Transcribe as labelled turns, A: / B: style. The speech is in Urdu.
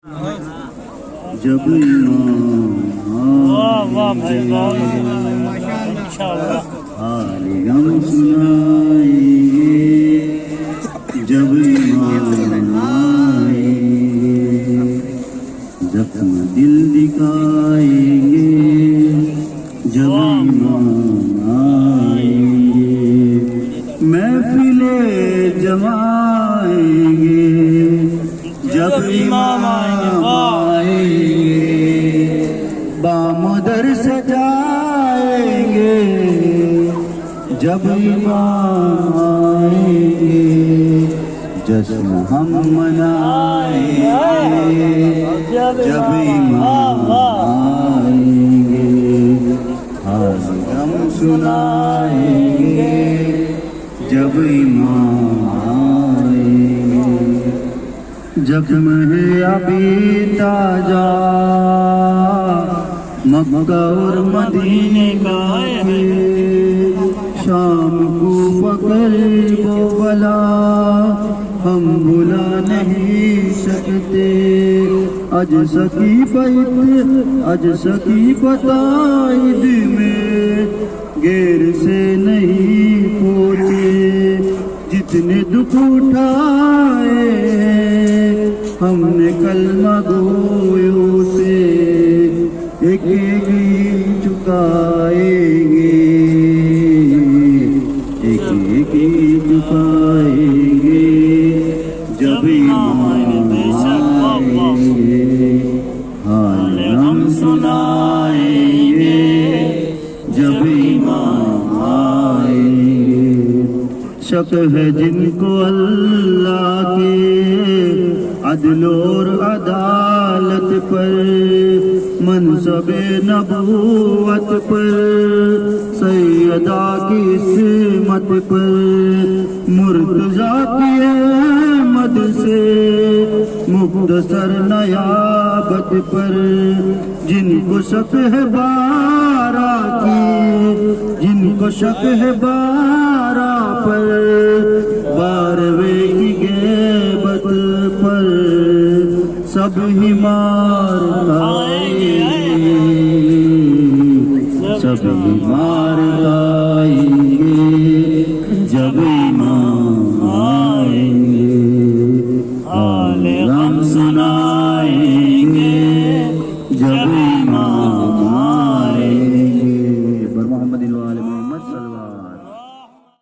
A: جب حال غم سنائیں گے، جب ایمان آئیں گے، زخم دل دکھائیں گے، جب ایمان آئیں گے، محفلیں جمائیں گے، جب ایمان آئیں گے، بام در سجائیں گے، جب ایمان آئیں گے، جشن ہم منائیں گے، جب ایمان آئیں گے، حال غم سنائیں گے، جب ایمان آئیں گے، زخم ہے ابھی تازہ مکہ اور مدینے کا ہے، شام کو فقر کو بلا ہم بھلا نہیں سکتے، اج سکی فتائد میں غیر سے نہیں پہنچے، جتنے دکھ اٹھائے ہم نے کلمہ گویوں سے ایک ایک چکائیں گے، ایک ایک چکائیں گے، جب ایمان آئیں گے، حال ہم سنائیں گے، جب ایمان آئیں گے، شک ہے جن کو اللہ کے عدل اور عدالت پر، منصب نبوت پر، سیدہ کی عصمت پر، مرتضیٰ کی احمد سے مختصر نیابت پر، جن کو شک ہے بارہ کی، جن کو شک ہے بارہ پر، بارویں کی غیبت پر، سب ہی مار کھائیں گے، سب ہی مار کھائیں گے۔